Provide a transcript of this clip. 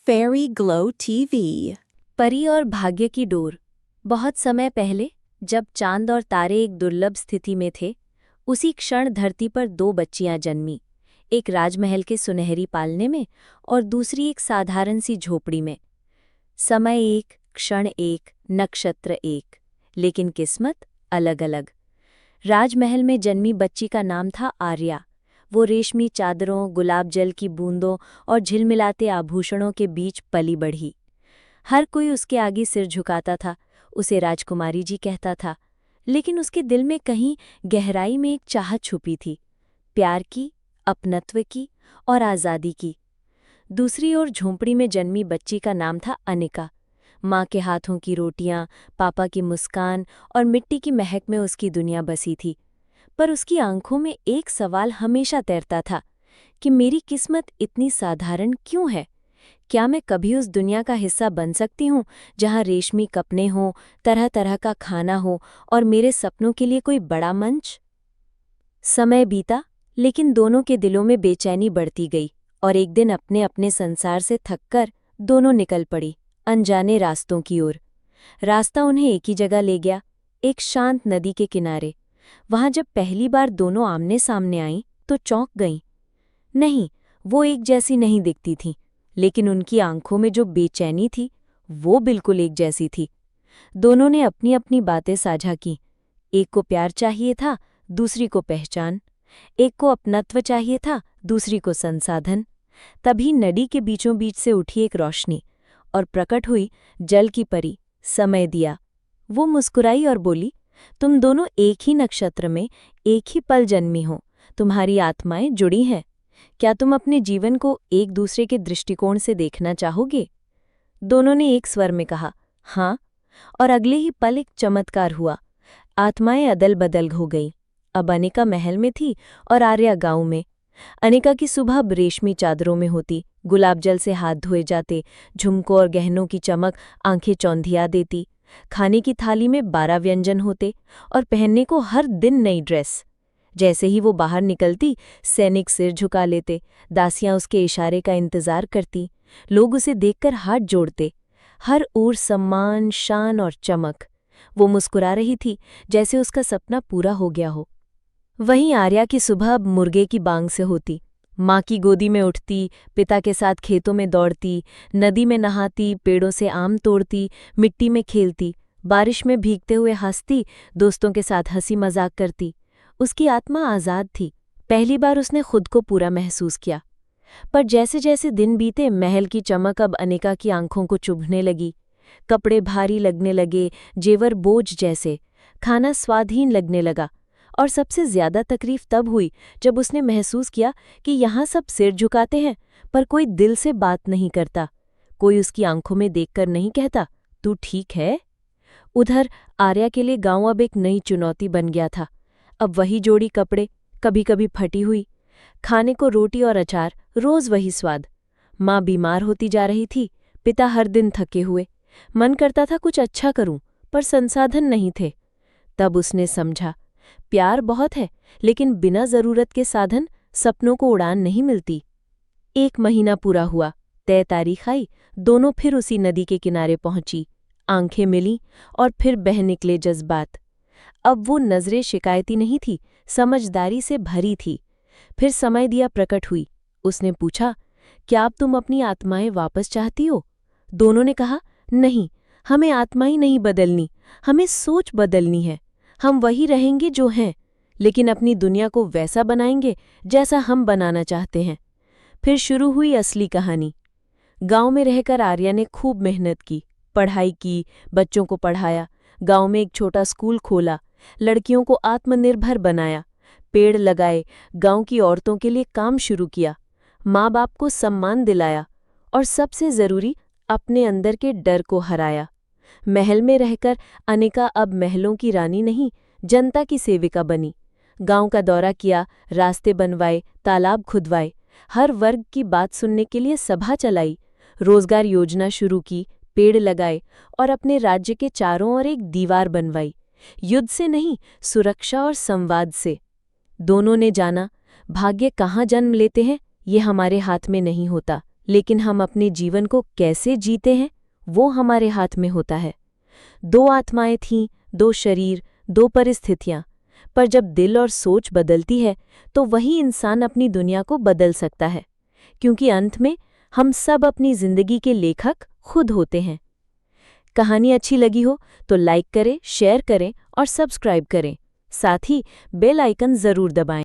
Fairy Glow TV. परी और भाग्य की डोर। बहुत समय पहले, जब चांद और तारे एक दुर्लभ स्थिति में थे, उसी क्षण धरती पर दो बच्चियां जन्मी, एक राजमहल के सुनहरी पालने में और दूसरी एक साधारण सी झोपड़ी में। समय एक, क्षण एक, नक्षत्र एक, लेकिन किस्मत अलग अलग। राजमहल में जन्मी बच्ची का नाम था आर्या। वो रेशमी चादरों, गुलाब जल की बूंदों और झिलमिलाते आभूषणों के बीच पली बढ़ी। हर कोई उसके आगे सिर झुकाता था, उसे राजकुमारी जी कहता था। लेकिन उसके दिल में कहीं गहराई में एक चाहत छुपी थी, प्यार की, अपनत्व की और आज़ादी की। दूसरी ओर झोंपड़ी में जन्मी बच्ची का नाम था अनिका। माँ के हाथों की रोटियां, पापा की मुस्कान और मिट्टी की महक में उसकी दुनिया बसी थी। पर उसकी आंखों में एक सवाल हमेशा तैरता था कि मेरी किस्मत इतनी साधारण क्यों है? क्या मैं कभी उस दुनिया का हिस्सा बन सकती हूँ जहाँ रेशमी कपड़े हों, तरह तरह का खाना हो और मेरे सपनों के लिए कोई बड़ा मंच? समय बीता, लेकिन दोनों के दिलों में बेचैनी बढ़ती गई और एक दिन अपने अपने संसार से थककर दोनों निकल पड़ी, अनजाने रास्तों की ओर। रास्ता उन्हें एक ही जगह ले गया, एक शांत नदी के किनारे। वहां जब पहली बार दोनों आमने सामने आईं तो चौंक गईं। नहीं, वो एक जैसी नहीं दिखती थीं, लेकिन उनकी आंखों में जो बेचैनी थी वो बिल्कुल एक जैसी थी। दोनों ने अपनी अपनी बातें साझा की। एक को प्यार चाहिए था, दूसरी को पहचान। एक को अपनत्व चाहिए था, दूसरी को संसाधन। तभी नदी के बीचों बीच से उठी एक रोशनी और प्रकट हुई जल की परी, समय दिया। वो मुस्कुराई और बोली, तुम दोनों एक ही नक्षत्र में, एक ही पल जन्मी हो। तुम्हारी आत्माएं जुड़ी हैं। क्या तुम अपने जीवन को एक दूसरे के दृष्टिकोण से देखना चाहोगे? दोनों ने एक स्वर में कहा, हाँ। और अगले ही पल एक चमत्कार हुआ। आत्माएं अदल बदल हो गईं। अब अनिका महल में थी और आर्या गांव में। अनिका की सुबह रेशमी चादरों में होती, गुलाब जल से हाथ धोए जाते, झुमकों और गहनों की चमक आंखें चौंधिया देती। खाने की थाली में 12 व्यंजन होते और पहनने को हर दिन नई ड्रेस। जैसे ही वो बाहर निकलती, सैनिक सिर झुका लेते, दासियां उसके इशारे का इंतजार करती, लोग उसे देखकर हाथ जोड़ते। हर ओर सम्मान, शान और चमक। वो मुस्कुरा रही थी जैसे उसका सपना पूरा हो गया हो। वहीं आर्या की सुबह अब मुर्गे की बांग से होती। माँ की गोदी में उठती, पिता के साथ खेतों में दौड़ती, नदी में नहाती, पेड़ों से आम तोड़ती, मिट्टी में खेलती, बारिश में भीगते हुए हंसती, दोस्तों के साथ हंसी मजाक करती। उसकी आत्मा आज़ाद थी। पहली बार उसने खुद को पूरा महसूस किया। पर जैसे जैसे दिन बीते, महल की चमक अब अनिका की आंखों को चुभने लगी। कपड़े भारी लगने लगे, जेवर बोझ जैसे, खाना स्वादहीन लगने लगा। और सबसे ज्यादा तकलीफ तब हुई जब उसने महसूस किया कि यहाँ सब सिर झुकाते हैं, पर कोई दिल से बात नहीं करता। कोई उसकी आंखों में देखकर नहीं कहता, तू ठीक है? उधर आर्या के लिए गांव अब एक नई चुनौती बन गया था। अब वही जोड़ी कपड़े, कभी कभी फटी हुई। खाने को रोटी और अचार, रोज वही स्वाद। माँ बीमार होती जा रही थी, पिता हर दिन थके हुए। मन करता था कुछ अच्छा करूं, पर संसाधन नहीं थे। तब उसने समझा, प्यार बहुत है, लेकिन बिना जरूरत के साधन सपनों को उड़ान नहीं मिलती। 1 महीना पूरा हुआ, तय तारीख आई, दोनों फिर उसी नदी के किनारे पहुंची। आंखें मिलीं और फिर बह निकले जज्बात। अब वो नजरें शिकायती नहीं थी, समझदारी से भरी थी। फिर समय दिया प्रकट हुई। उसने पूछा, क्या अब तुम अपनी आत्माएं वापस चाहती हो? दोनों ने कहा, नहीं, हमें आत्माएं नहीं बदलनी, हमें सोच बदलनी है। हम वही रहेंगे जो हैं, लेकिन अपनी दुनिया को वैसा बनाएंगे जैसा हम बनाना चाहते हैं। फिर शुरू हुई असली कहानी। गांव में रहकर आर्या ने खूब मेहनत की, पढ़ाई की, बच्चों को पढ़ाया, गांव में एक छोटा स्कूल खोला, लड़कियों को आत्मनिर्भर बनाया, पेड़ लगाए, गांव की औरतों के लिए काम शुरू किया, माँ बाप को सम्मान दिलाया और सबसे जरूरी, अपने अंदर के डर को हराया। महल में रहकर अनिका अब महलों की रानी नहीं, जनता की सेविका बनी। गांव का दौरा किया, रास्ते बनवाए, तालाब खुदवाए, हर वर्ग की बात सुनने के लिए सभा चलाई, रोजगार योजना शुरू की, पेड़ लगाए और अपने राज्य के चारों ओर एक दीवार बनवाई। युद्ध से नहीं, सुरक्षा और संवाद से। दोनों ने जाना, भाग्य कहाँ जन्म लेते हैं ये हमारे हाथ में नहीं होता, लेकिन हम अपने जीवन को कैसे जीते हैं वो हमारे हाथ में होता है। 2 आत्माएं थीं, 2 शरीर, 2 परिस्थितियां, पर जब दिल और सोच बदलती है तो वही इंसान अपनी दुनिया को बदल सकता है, क्योंकि अंत में हम सब अपनी जिंदगी के लेखक खुद होते हैं। कहानी अच्छी लगी हो तो लाइक करें, शेयर करें और सब्सक्राइब करें। साथ ही बेल आइकन जरूर दबाएं।